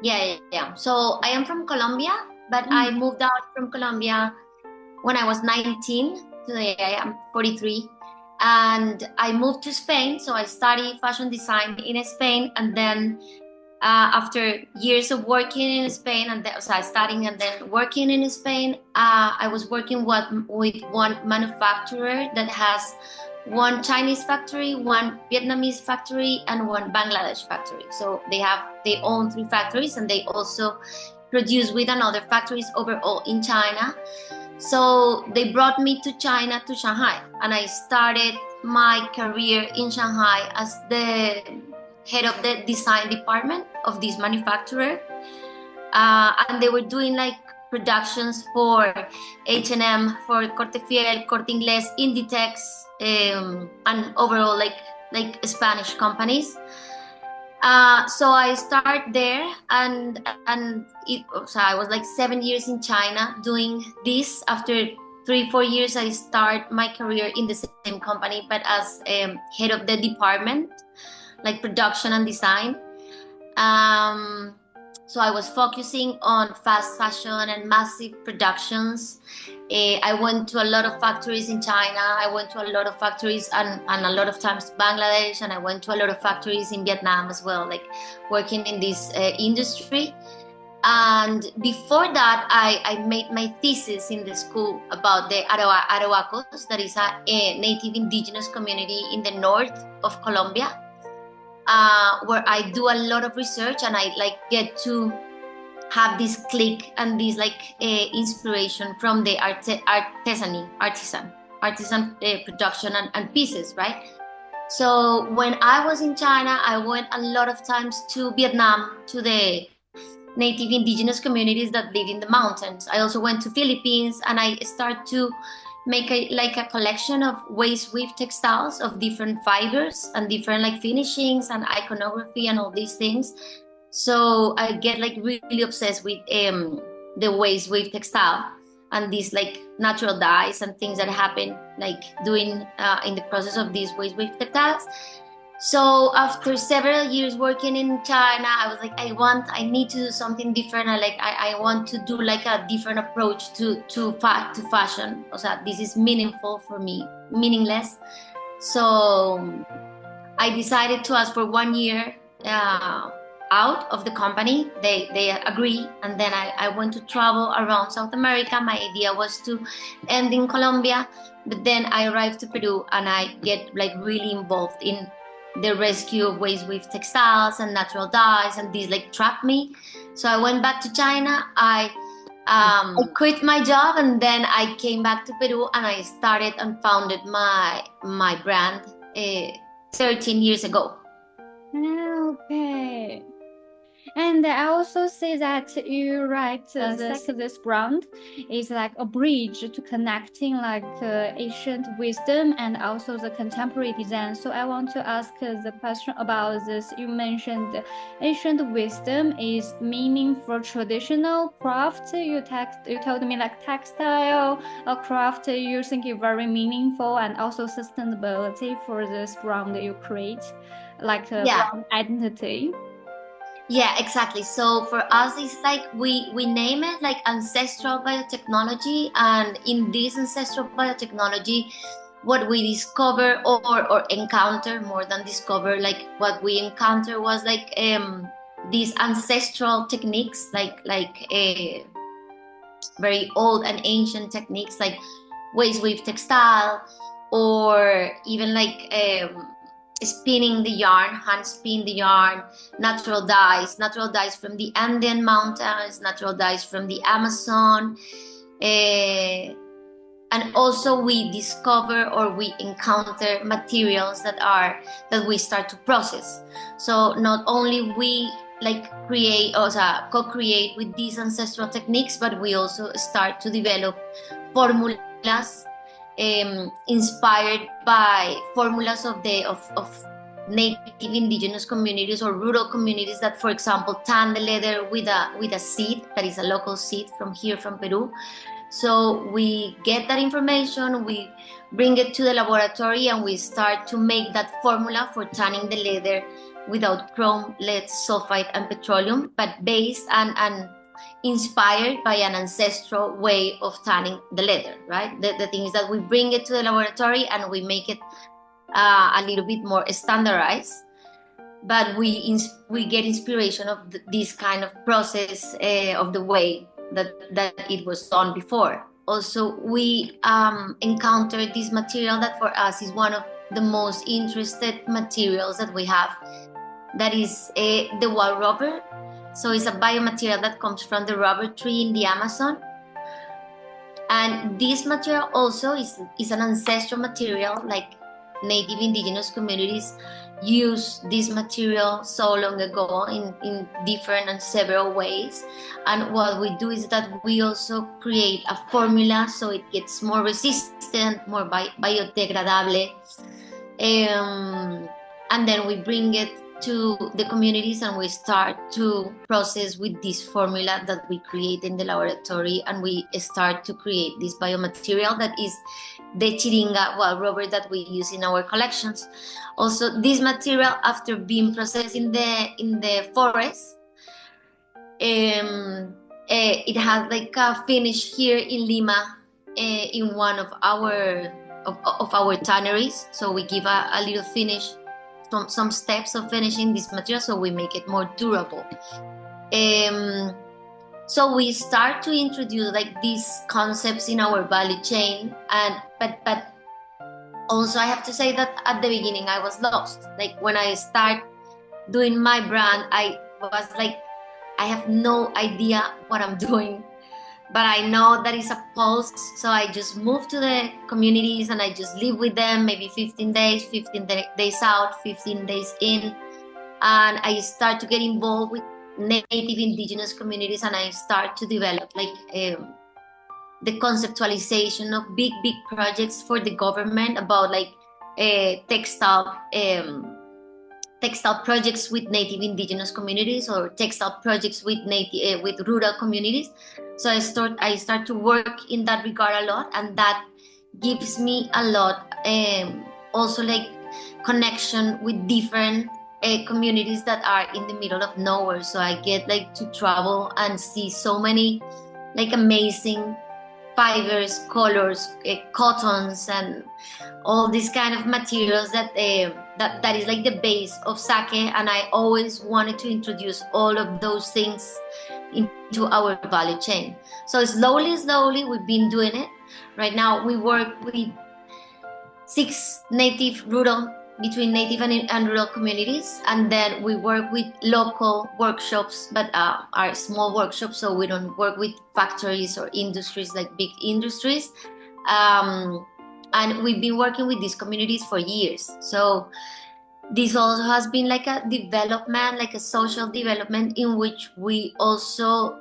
Yeah. So I am from Colombia, but I Mm. moved out from Colombia when I was 19. Today I am 43. And I moved to Spain. So I studied fashion design in Spain. And then after years of working in Spain and so studying and then working in Spain, I was working with one manufacturer that has one Chinese factory, one Vietnamese factory, and one Bangladesh factory. So they own three factories, and they also produce with another factories overall in China. So they brought me to China, to Shanghai, and I started my career in Shanghai as the head of the design department of this manufacturer. And they were doing like productions for H&M, for Corte Fiel, Corte Inglés, Inditex, and overall like Spanish companies. So I start there, so I was like 7 years in China doing this. After 3-4 years, I start my career in the same company, but as head of the department, like production and design. So I was focusing on fast fashion and massive productions. I went to a lot of factories in China. I went to a lot of factories and a lot of times to Bangladesh, and I went to a lot of factories in Vietnam as well, like working in this industry. And before that, I made my thesis in the school about the Arhuacos, that is a native indigenous community in the north of Colombia, where I do a lot of research and I like get to have this click and this like inspiration from the artisan production and pieces, right? So when I was in China, I went a lot of times to Vietnam, to the native indigenous communities that live in the mountains. I also went to Philippines, and I start to make a collection of waist weave textiles of different fibers and different like finishings and iconography and all these things. So I get like really obsessed with the waist weave textile and these like natural dyes and things that happen like doing in the process of these waist weave textiles. So after several years working in China, I was like, I need to do something different. I want to do like a different approach to fashion. O sea, this is meaningful for me, meaningless. So I decided to ask for 1 year out of the company. They agree, and then I went to travel around South America. My idea was to end in Colombia, but then I arrived to Peru, and I get like really involved in the rescue of waste with textiles and natural dyes, and these like trapped me. So I went back to China. I quit my job, and then I came back to Peru, and I started and founded my brand 13 years ago. Okay. And I also see that you write this brand is like a bridge to connecting like ancient wisdom and also the contemporary design. So I want to ask the question about this. You mentioned ancient wisdom is meaning for traditional craft. You told me like textile or craft. You think it very meaningful, and also sustainability for this brand that you create, like a Yeah. brand identity. Yeah, exactly. So for us, it's like we name it like ancestral biotechnology, and in this ancestral biotechnology, what we discover or encounter more than discover, like what we encounter was like these ancestral techniques, like very old and ancient techniques, like waste weave textile, or even like spinning the yarn, hand spin the yarn, natural dyes from the Andean mountains, natural dyes from the Amazon. And also we discover or we encounter materials that we start to process. So not only we like create or co-create with these ancestral techniques, but we also start to develop formulas inspired by formulas of native indigenous communities or rural communities that, for example, tan the leather with a seed that is a local seed from here from Peru. So we get that information, we bring it to the laboratory, and we start to make that formula for tanning the leather without chrome, lead, sulfide, and petroleum, but based and inspired by an ancestral way of tanning the leather, right? The thing is that we bring it to the laboratory and we make it a little bit more standardized, but we get inspiration of this kind of process of the way that it was done before. Also, we encountered this material that for us is one of the most interested materials that we have. That is the wild rubber. So it's a biomaterial that comes from the rubber tree in the Amazon. And this material also is an ancestral material, like native indigenous communities use this material so long ago in different and several ways. And what we do is that we also create a formula so it gets more resistant, more biodegradable. And then we bring it to the communities and we start to process with this formula that we create in the laboratory, and we start to create this biomaterial that is the chiringa wild rubber that we use in our collections. Also, this material, after being processed in the forest, it has like a finish here in Lima, in one of our tanneries. So we give a little finish, some steps of finishing this material, so we make it more durable. So we start to introduce like these concepts in our value chain, but also I have to say that at the beginning I was lost. Like when I start doing my brand, I was like, I have no idea what I'm doing, but I know that it's a pulse. So I just move to the communities and I just live with them, maybe 15 days, 15 days out, 15 days in. And I start to get involved with native indigenous communities, and I start to develop like the conceptualization of big projects for the government about like textile projects with native indigenous communities, or textile projects with with rural communities. So I start to work in that regard a lot, and that gives me a lot also like connection with different communities that are in the middle of nowhere. So I get like to travel and see so many like amazing fibers, colors, cottons, and all these kind of materials that is like the base of sake. And I always wanted to introduce all of those things into our value chain. So slowly we've been doing it. Right now we work with 6 between native and rural communities, and then we work with local workshops, but are small workshops, so we don't work with factories or industries like big industries. And we've been working with these communities for years. So this also has been like a development, like a social development, in which we also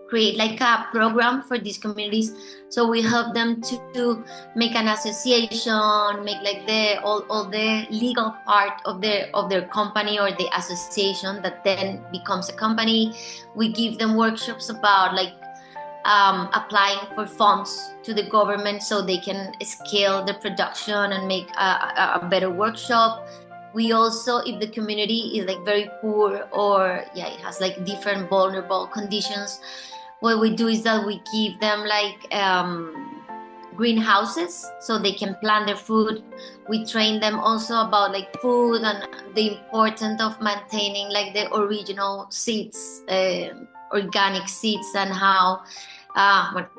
create like a program for these communities. So we help them to make an association, make like all the legal part of their company or the association that then becomes a company. We give them workshops about like applying for funds to the government so they can scale the production and make a better workshop. We also, if the community is like very poor or it has like different vulnerable conditions, what we do is that we give them like greenhouses so they can plant their food. We train them also about like food and the importance of maintaining like the original seeds, organic seeds, and how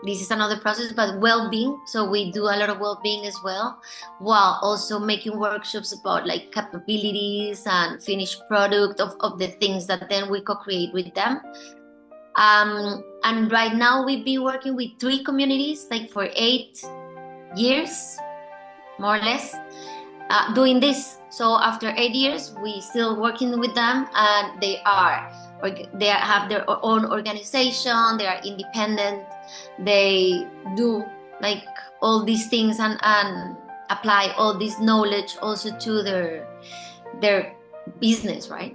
this is another process, but well-being. So we do a lot of well-being as well, while also making workshops about like capabilities and finished product of the things that then we co-create with them. And right now we've been working with 3 communities like for 8 years, more or less, doing this. So after 8 years, we still working with them, and they have their own organization, they are independent, they do like all these things and apply all this knowledge also to their business, right?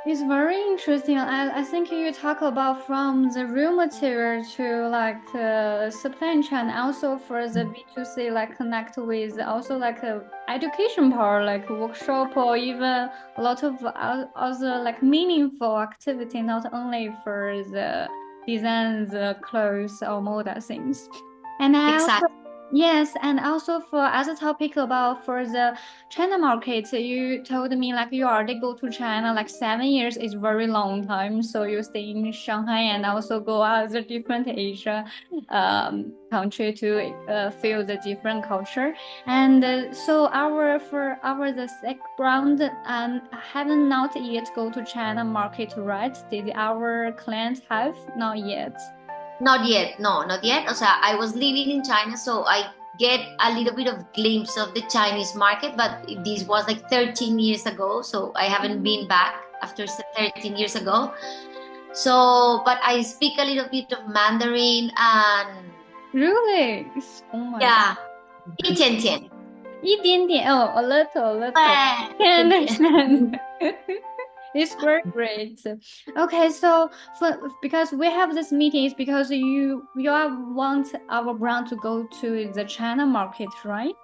It's very interesting. I think you talk about from the raw material to like supply chain, also for the B2C, like connect with also like education part, like workshop or even a lot of other like meaningful activity, not only for the design, the clothes or model things. And I also Exactly. yes, and also for other topic about for the China market, you told me like you already go to China like 7 years is very long time. So you stay in Shanghai and also go other different Asia country to feel the different culture. And so our for our the sec brand haven't not yet go to China market, right? Did our clients have? Not yet. Not yet, no, not yet. O sea, I was living in China, so I get a little bit of glimpse of the Chinese market, but this was like 13 years ago, so I haven't been back after 13 years ago. So, but I speak a little bit of Mandarin and Really? Oh my God. yeah, 一点点. 一点点 oh, a little, Eh, I 一点点. understand. It's very great. Okay, so for because we have this meeting is because you are want our brand to go to the China market, right?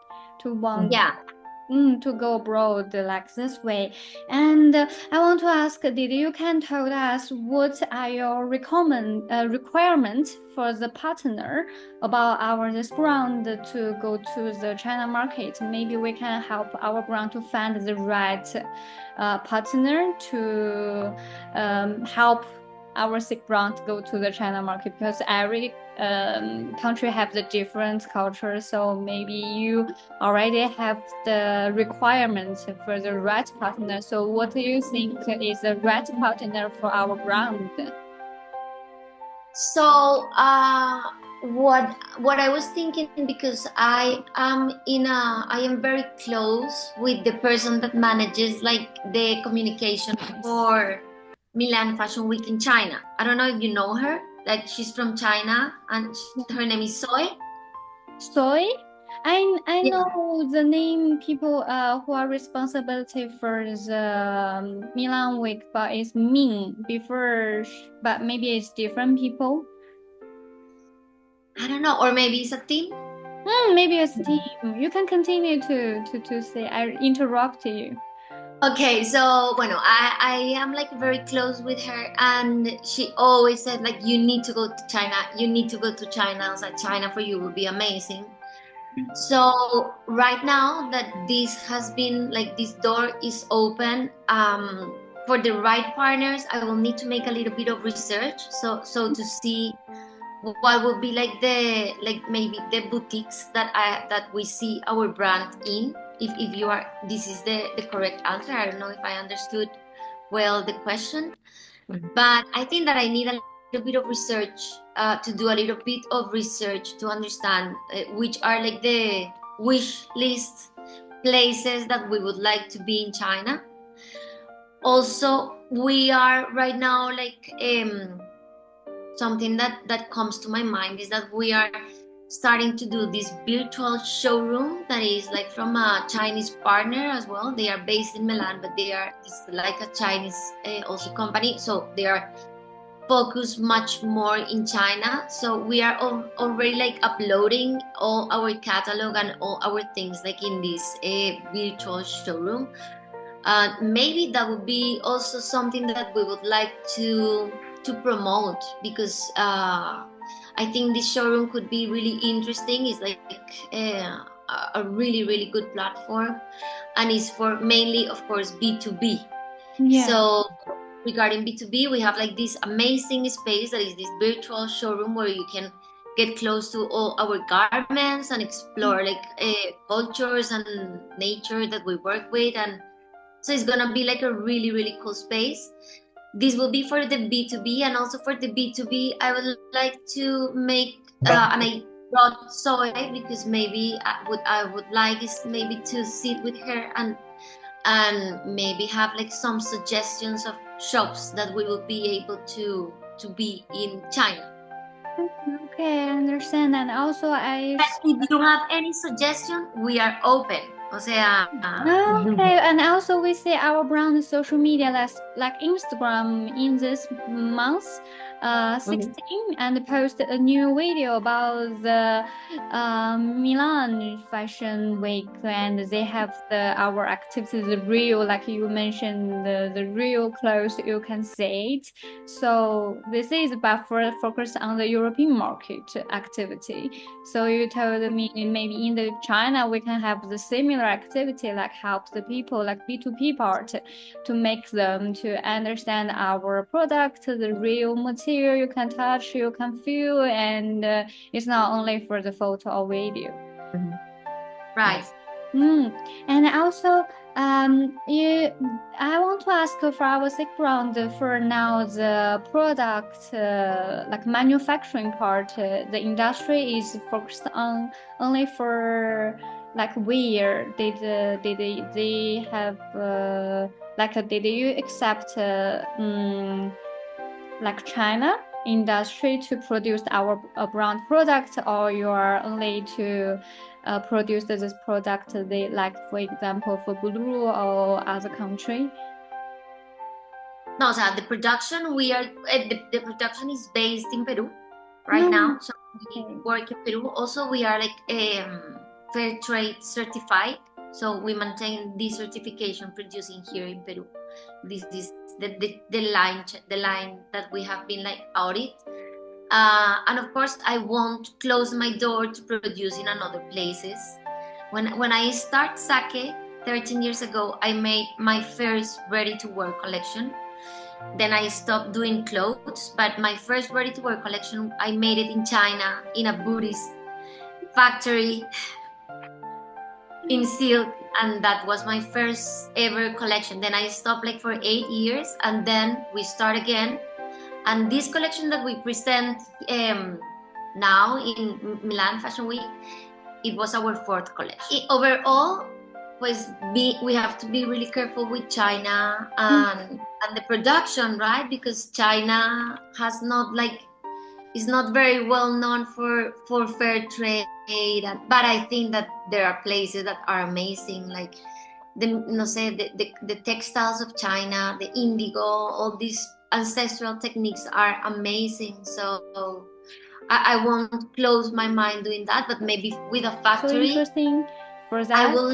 To want Yeah. to go abroad like this way. And I want to ask, did you can tell us what are your requirements for the partner about our this brand to go to the China market? Maybe we can help our brand to find the right partner to help our sick brand to go to the China market because every country have the different culture. So maybe you already have the requirements for the right partner. So what do you think is the right partner for our brand? So, what I was thinking, because I am very close with the person that manages like the communication for Milan Fashion Week in China. I don't know if you know her. Like, she's from China and her name is Soy. Soy? I Yeah. know the name people who are responsibility for the Milan week, but it's Ming before, but maybe it's different people. I don't know, or maybe it's a team. Maybe it's team. You can continue to say. I interrupt you. Okay, so bueno, I am like very close with her, and she always said like, you need to go to China. You need to go to China. I was like, China for you would be amazing. So right now that this has been like, this door is open, for the right partners, I will need to make a little bit of research. So to see what would be like the, like maybe the boutiques that we see our brand in. If you are, this is the correct answer. I don't know if I understood well the question, but I think that I need a little bit of research, to do a little bit of research to understand which are like the wish list places that we would like to be in China. Also, we are right now like, something that comes to my mind is that we are starting to do this virtual showroom that is like from a Chinese partner as well. They are based in Milan, but it's like a Chinese also company, so they are focused much more in China. So we are already like uploading all our catalog and all our things like in this virtual showroom. Maybe that would be also something that we would like to promote, because I think this showroom could be really interesting. It's like a really good platform, and it's for mainly, of course, B2B. Yeah. So regarding B2B, we have like this amazing space that is this virtual showroom where you can get close to all our garments and explore like cultures and nature that we work with. And so it's gonna be like a really cool space. This will be for the B2B, and also for the B2B, I would like to make, and I brought Soy because maybe I would like is maybe to sit with her and maybe have like some suggestions of shops that we will be able to be in China. Okay, I understand. And also, But if you have any suggestion, we are open. O sea, Okay, and also we see our brand social media like Instagram in this month, 16, and post a new video about the Milan Fashion Week, and they have our activities, the real, like you mentioned, the real clothes you can see it. So this is about focus on the European market activity. So you told me maybe in the China we can have the similar activity, like help the people, like B2B part, to make them to understand our product, the real material you can touch, you can feel, and it's not only for the photo or video. right. And also, I want to ask for our background for now the product, like manufacturing part, the industry is focused on only for like where they have like did you accept like China industry to produce our brand product, or you are only to produce this product they like, for example, for Blue or other country? No, o sea, the production the production is based in Peru right now. So we work in Peru. Also, we are like fair trade certified. So we maintain this certification producing here in Peru. This is the line that we have been like audit. And of course, I won't close my door to produce in another places. When I start Sake 13 years ago, I made my first ready-to-wear collection. Then I stopped doing clothes, but my first ready-to-wear collection, I made it in China in a Buddhist factory in silk, and that was my first ever collection. Then I stopped like for 8 years, and then we start again. And this collection that we present now in Milan Fashion Week, it was our fourth collection. Overall, we have to be really careful with China and the production, right? Because China has not like is not very well known for fair trade, but I think that there are places that are amazing, like the textiles of China, the indigo, all these ancestral techniques are amazing. So I won't close my mind doing that, but maybe with a factory. So interesting for that. I will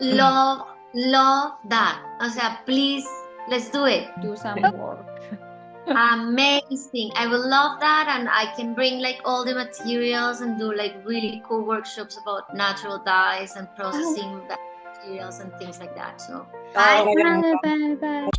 love that. O sea, please, let's do it. Do some work. Amazing. I will love that, and I can bring like all the materials and do like really cool workshops about natural dyes and processing the materials and things like that. So Bye.